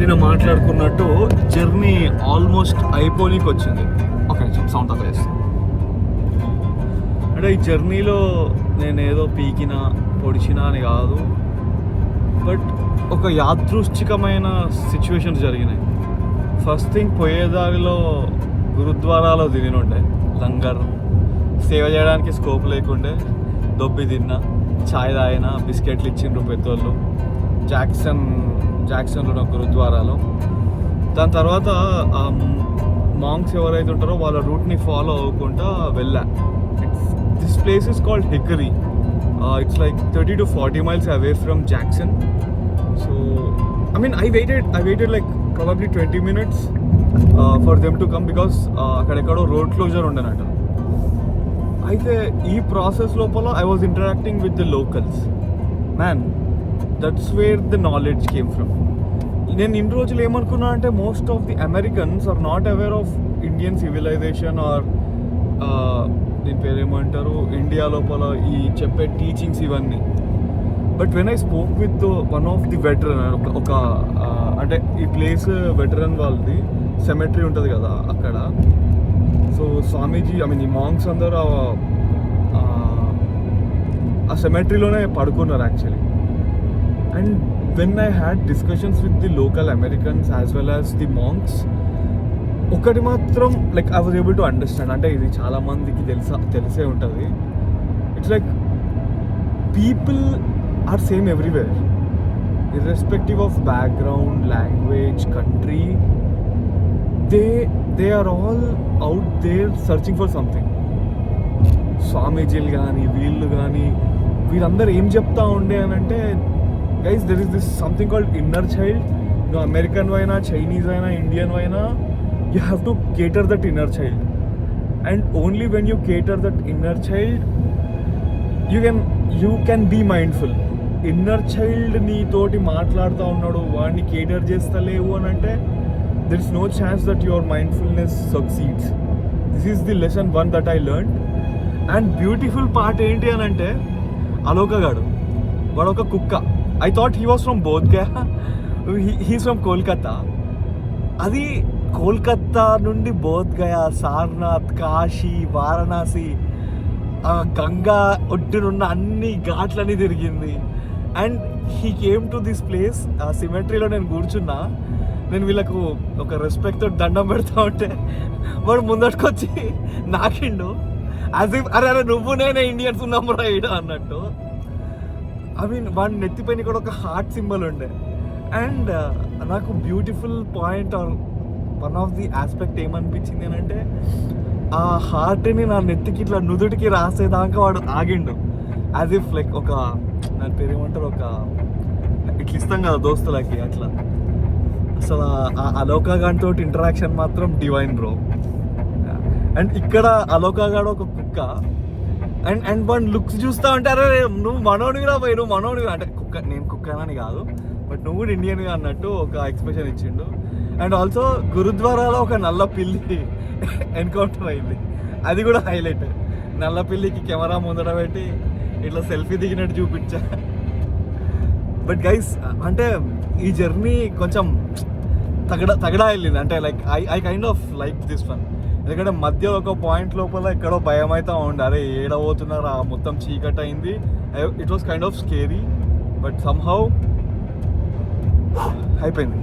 నిన్న మాట్లాడుకున్నట్టు journey almost అయిపోనీకి వచ్చింది. ఒక నిమిషం సౌండ్ తక్కువ చేస్తాను. అంటే ఈ జర్నీలో నేను ఏదో పీకినా పొడిచినా అని కాదు, బట్ ఒక యాదృచ్ఛికమైన సిచ్యువేషన్స్ జరిగినాయి. ఫస్ట్ థింగ్, పోయేదారిలో గురుద్వారాలో తిరిగినుండే లంగర్, సేవ చేయడానికి స్కోప్ లేకుండే దొబ్బి తిన్నా, ఛాయ్ తాగిన, బిస్కెట్లు ఇచ్చిండ్రు పెద్దోళ్ళు జాక్సన్లో గురుద్వారాలో. దాని తర్వాత మాంగ్స్ ఎవరైతే ఉంటారో వాళ్ళ రూట్ని ఫాలో అవ్వకుండా వెళ్ళా. This place is called hickory. It's like 30 to 40 miles away from Jackson. So I mean I waited like probably 20 minutes for them to come because అక్కడెక్కడో రోడ్ క్లోజర్ ఉండేనట. అయితే ఈ ప్రాసెస్ లోపల I was interacting with the locals. Man, that's where the knowledge came from. నేను ఇన్ని రోజులు ఏమనుకున్నా అంటే most of the Americans are not aware of Indian civilisation or దీని పేరు ఏమంటారు, ఇండియా లోపల ఈ చెప్పే టీచింగ్స్ ఇవన్నీ. But when I spoke with one of the veteran, ఒక అంటే ఈ ప్లేస్ వెటరన్ వాళ్ళది సెమెట్రీ ఉంటుంది కదా అక్కడ. సో స్వామీజీ, ఈ మాంగ్స్ అందరూ ఆ సెమెట్రీలోనే పడుకున్నారు actually. And when I had discussions with the local Americans as well as the monks, ఒకటి మాత్రం like I was able to understand. అంటే ఇది చాలా మందికి తెలిసే ఉంటుంది. It's like people are same everywhere, irrespective of background, language, country. They are all out there searching for something. స్వామీజీలు కానీ వీళ్ళు కానీ వీళ్ళందరూ ఏం చెప్తా ఉండే అని అంటే, guys there is this something called inner child. నువ్వు అమెరికన్ అయినా, చైనీస్ అయినా, ఇండియన్ అయినా, you have to cater that inner child, and only when you cater that inner child you can be mindful. Inner child నీ తోటి మాట్లాడుతూ ఉన్నాడు, వాడిని కేటర్ చేస్తలేవు అని అంటే there is no chance that your mindfulness succeeds. This is the lesson one that I learned. And beautiful part ఏంటి అని అంటే, అలోకగాడు వాడు ఒక కుక్క. I thought he was from Bodh Gaya. He's from Kolkata. అది కోల్కత్తా నుండి బోధ్ గయా, సారనాథ్, కాశీ, వారణాసి, గంగా ఒడ్డునున్న అన్ని ఘాట్లని తిరిగింది. And he came to this place. ఆ సిమెట్రీలో నేను కూర్చున్నా. నేను వీళ్ళకు ఒక రెస్పెక్ట్తో దండం పెడతా ఉంటే వాడు ముందటికొచ్చి నాకిండు యాజ్ ఇఫ్ అరే నువ్వు నేనే ఇండియన్స్ ఉన్నాము రైడ్ అన్నట్టు. వాడి నెత్తిపైన కూడా ఒక హార్ట్ సింబల్ ఉండే. అండ్ నాకు beautiful point or one of the aspect ఏమనిపించింది అని అంటే, ఆ హార్ట్ని నా నెత్తికి ఇట్లా నుదుటికి రాసేదాకా వాడు ఆగిండు. యాజ్ ఇఫ్ లైక్ ఒక, దాని పేరు ఏమంటారు, ఒక ఇట్లా ఇస్తాం కదా దోస్తులకి అట్లా. అసలు ఆ అలోకాగాడితో ఇంటరాక్షన్ మాత్రం డివైన్ బ్రో. అండ్ ఇక్కడ అలోకాగాడు ఒక కుక్క. అండ్ వాడిని లుక్స్ చూస్తా ఉంటే, అరే నువ్వు మనోడిగా పోయి, నువ్వు మనోడిగా అంటే కుక్క, నేను కుక్క అని కాదు బట్ నువ్వు కూడా ఇండియన్గా అన్నట్టు ఒక ఎక్స్ప్రెషన్ ఇచ్చిండు. అండ్ ఆల్సో గురుద్వారాలో ఒక నల్ల పిల్లి ఎన్కౌంటర్ అయింది, అది కూడా హైలైట్. నల్ల పిల్లికి కెమెరా ముందర పెట్టి ఇట్లా సెల్ఫీ దిగినట్టు చూపించా. బట్ గైస్, అంటే ఈ జర్నీ కొంచెం తగడా వెళ్ళింది. అంటే like I kind of like this one. ఎందుకంటే మధ్య ఒక పాయింట్ లోపల ఎక్కడో భయం అయితే ఉండే, అరే ఏడబోతున్నారు, ఆ మొత్తం చీకట్ అయింది. It was kind of scary, but somehow అయిపోయింది.